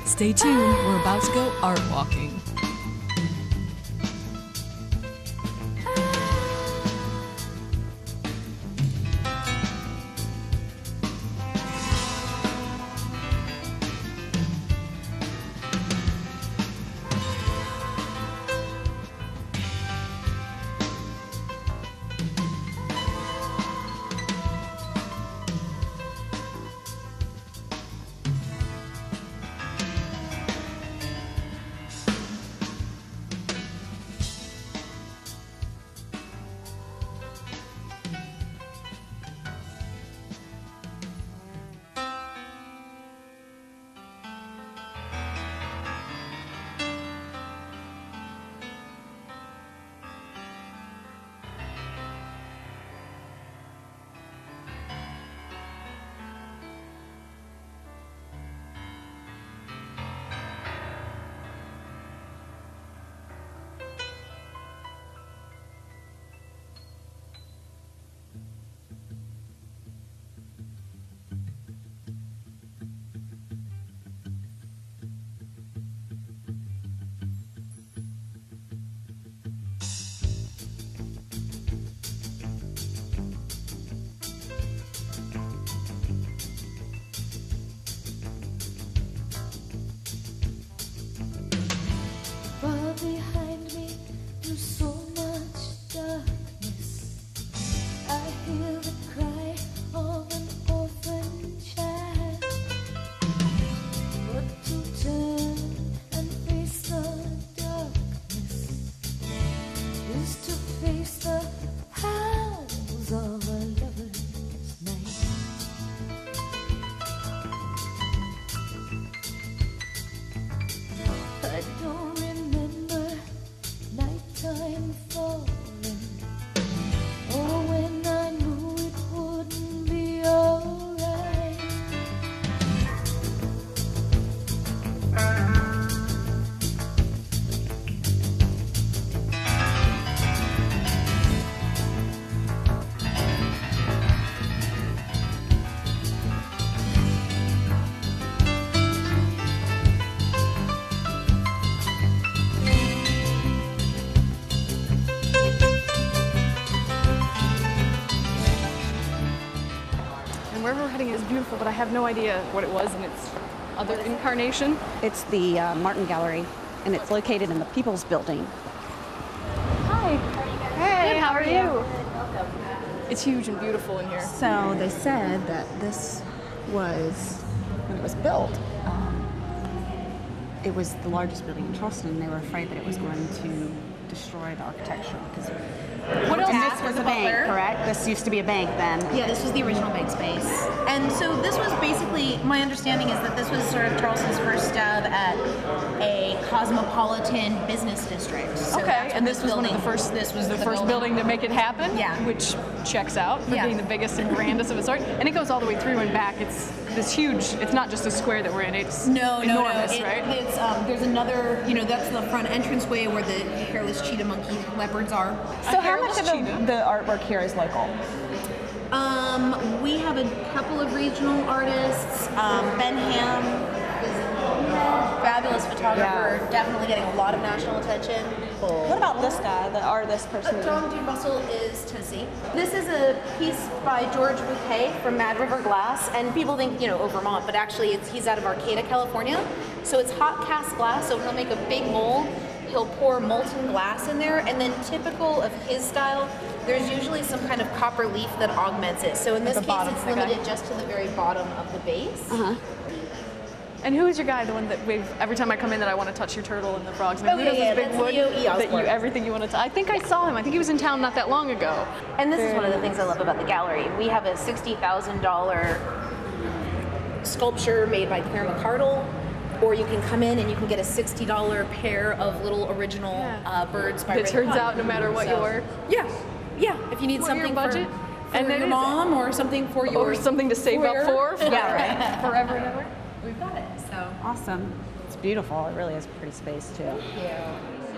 Stay tuned, we're about to go art walking. Behind me, through so much darkness, I hear the cry of an orphan child. But to turn and face the darkness is to face the howls of a lover's night. I don't remember nighttime falling, or when I knew it wouldn't be alright. And wherever we're heading is beautiful, but I have no idea what it was in its other incarnation. It's the Martin Gallery, and it's located in the People's Building. Hi. Hey, how are you? It's huge and beautiful in here. So they said that this was, when it was built, it was the largest building in Charleston, and they were afraid that it was going to destroy the architecture. Because What else? and this was a bank, correct? This used to be a bank then. Yeah, this was the original bank space. And so this was basically, my understanding is that this was sort of Charleston's first stab at a cosmopolitan business district. So Okay, that's when and this was one of the first. This was the first building to make it happen. Yeah. Which checks out for Yeah. being the biggest and grandest of its sort. And it goes all the way through and back. It's this huge. It's not just a square that we're in. It's enormous, right? It's there's another, that's the front entranceway where the hairless cheetah monkey leopards are. So how much hairless of cheetah. the artwork here is local? We have a couple of regional artists. Ben Ham is a fabulous photographer, definitely getting a lot of national attention. What about this guy, this person? John D. Russell is Tennessee. This is a piece by George Bouquet from Mad River Glass, and people think, Vermont, but actually he's out of Arcata, California. So it's hot cast glass, so he'll make a big mold, he'll pour molten glass in there, and then typical of his style, there's usually some kind of copper leaf that augments it. So in this case, bottom, it's okay. limited just to the very bottom of the base. And who is your guy? The one that every time I come in that I want to touch your turtle and the frogs. Oh, who yeah, does yeah, this big that's wood Leo E. that Osborne. everything you want to touch? I think I saw him. I think he was in town not that long ago. And this is one of the things I love about the gallery. We have a $60,000 sculpture made by Claire McCardle, or you can come in and you can get a $60 pair of little original birds by It Ray turns LeCun. out no matter what So, your Yeah, if you need For your something budget, for and then your is- mom or something for your or something to save up for Yeah, right. forever and ever. We've got it. So Awesome. It's beautiful. It really is a pretty space too.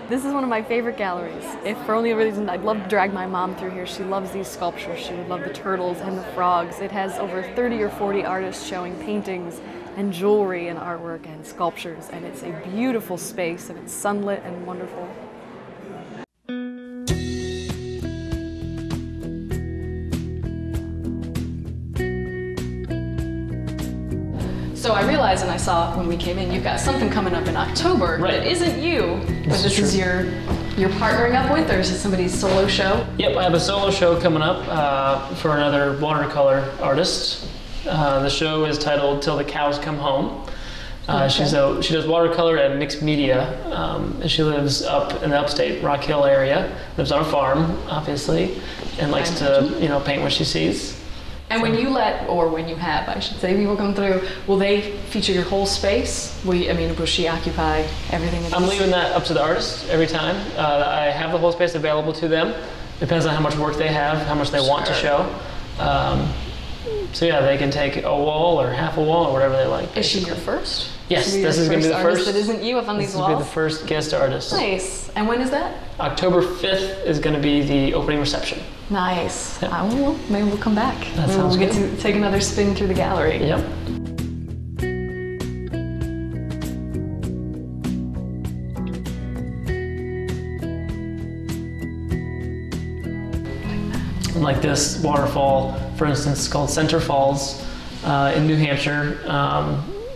This is one of my favorite galleries. If for only a reason, I'd love to drag my mom through here. She loves these sculptures. She would love the turtles and the frogs. It has over 30 or 40 artists showing paintings and jewelry and artwork and sculptures, and it's a beautiful space, and it's sunlit and wonderful. So I realized, and I saw when we came in, you've got something coming up in October that isn't you, but this is you're partnering up with, or is it somebody's solo show? Yep, I have a solo show coming up for another watercolor artist. The show is titled Till the Cows Come Home. She does watercolor and mixed media, and she lives up in the upstate Rock Hill area, lives on a farm, obviously, and likes to paint what she sees. And when you when you have, I should say, people come through, will they feature your whole space? Will she occupy everything? I'm leaving that up to the artist every time. I have the whole space available to them. Depends on how much work they have, how much they want to show. So yeah, they can take a wall or half a wall or whatever they like. Is she your first? Yes, this is going to be the first. That isn't you up on these walls? This will be the first guest artist. Nice. And when is that? October 5th is going to be the opening reception. Nice. Yep. Maybe we'll come back. That sounds good. We'll get to take another spin through the gallery. Yep. Like this waterfall, for instance, called Center Falls in New Hampshire,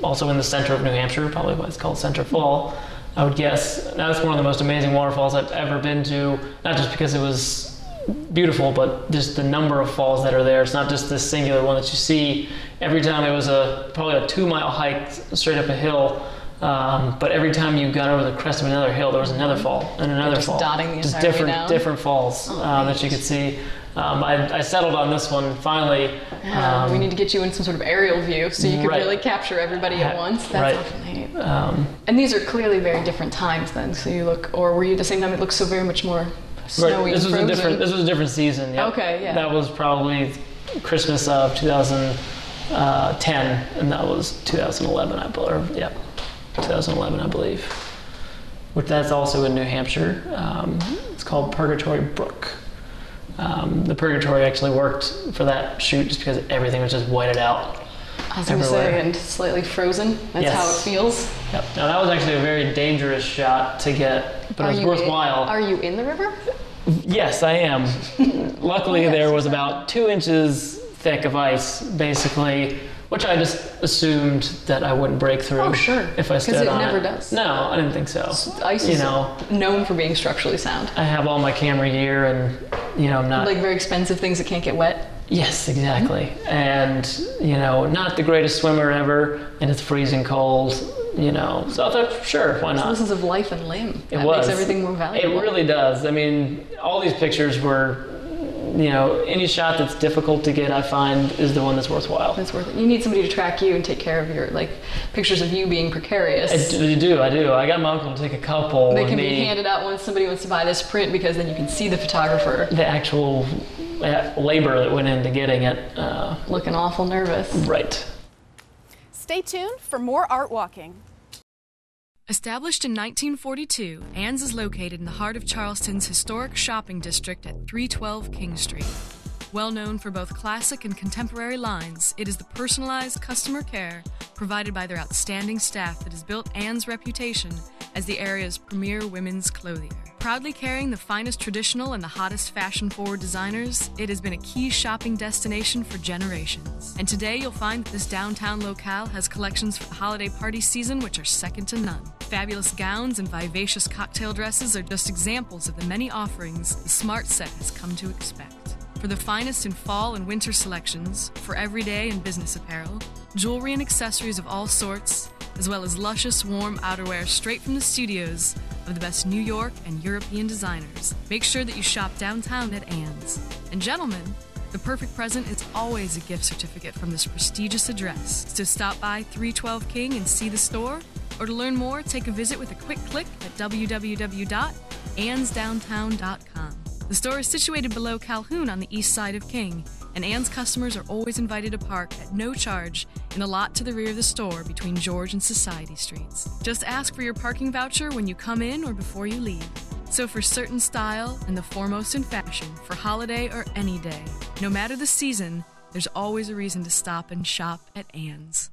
also in the center of New Hampshire, probably why it's called Center Fall, I would guess. That's one of the most amazing waterfalls I've ever been to, not just because it was beautiful, but just the number of falls that are there. It's not just this singular one that you see every time. It was probably a 2-mile hike straight up a hill. But every time you got over the crest of another hill, there was another fall and another fall. Dotting the just entire way down. different falls that you could see. I settled on this one finally. We need to get you in some sort of aerial view so you can really capture everybody at once. That's awesome neat. And these are clearly very different times then. So you look, or were you at the same time? It looks so very much more snowy. This was frozen. This was a different season. Yep. Okay, yeah. That was probably Christmas of 2010, and that was 2011, I believe. Yeah, 2011, I believe. Which that's also in New Hampshire. It's called Purgatory Brook. The Purgatory actually worked for that shoot just because everything was just whited out. I was going to say, and slightly frozen. That's how it feels. Yep. Now that was actually a very dangerous shot to get, but it was worthwhile. Are you in the river? Yes, I am. Luckily, there was about 2 inches thick of ice, basically, which I just assumed that I wouldn't break through. Oh, sure. If I stood on it. Because it never does. No, I didn't think so. Ice is known for being structurally sound. I have all my camera gear and, I'm not... Like very expensive things that can't get wet? Yes, exactly. And, not the greatest swimmer ever, and it's freezing cold, so I thought, sure, why not? So this is of life and limb. That makes everything more valuable. It really does. I mean, all these pictures were, any shot that's difficult to get, I find, is the one that's worthwhile. It's worth it. You need somebody to track you and take care of your, pictures of you being precarious. I do. I got my uncle to take a couple. They can be handed out once somebody wants to buy this print because then you can see the photographer. The actual labor that went into getting it. Looking awful nervous. Right. Stay tuned for more Art Walking. Established in 1942, Ann's is located in the heart of Charleston's historic shopping district at 312 King Street. Well known for both classic and contemporary lines, it is the personalized customer care provided by their outstanding staff that has built Ann's reputation as the area's premier women's clothier. Proudly carrying the finest traditional and the hottest fashion-forward designers, it has been a key shopping destination for generations. And today you'll find that this downtown locale has collections for the holiday party season which are second to none. Fabulous gowns and vivacious cocktail dresses are just examples of the many offerings the Smart Set has come to expect. For the finest in fall and winter selections, for everyday and business apparel, jewelry and accessories of all sorts, as well as luscious, warm outerwear straight from the studios of the best New York and European designers. Make sure that you shop downtown at Ann's. And gentlemen, the perfect present is always a gift certificate from this prestigious address. So stop by 312 King and see the store, or to learn more, take a visit with a quick click at www.annsdowntown.com. The store is situated below Calhoun on the east side of King, and Ann's customers are always invited to park at no charge in the lot to the rear of the store between George and Society Streets. Just ask for your parking voucher when you come in or before you leave. So for certain style and the foremost in fashion, for holiday or any day, no matter the season, there's always a reason to stop and shop at Ann's.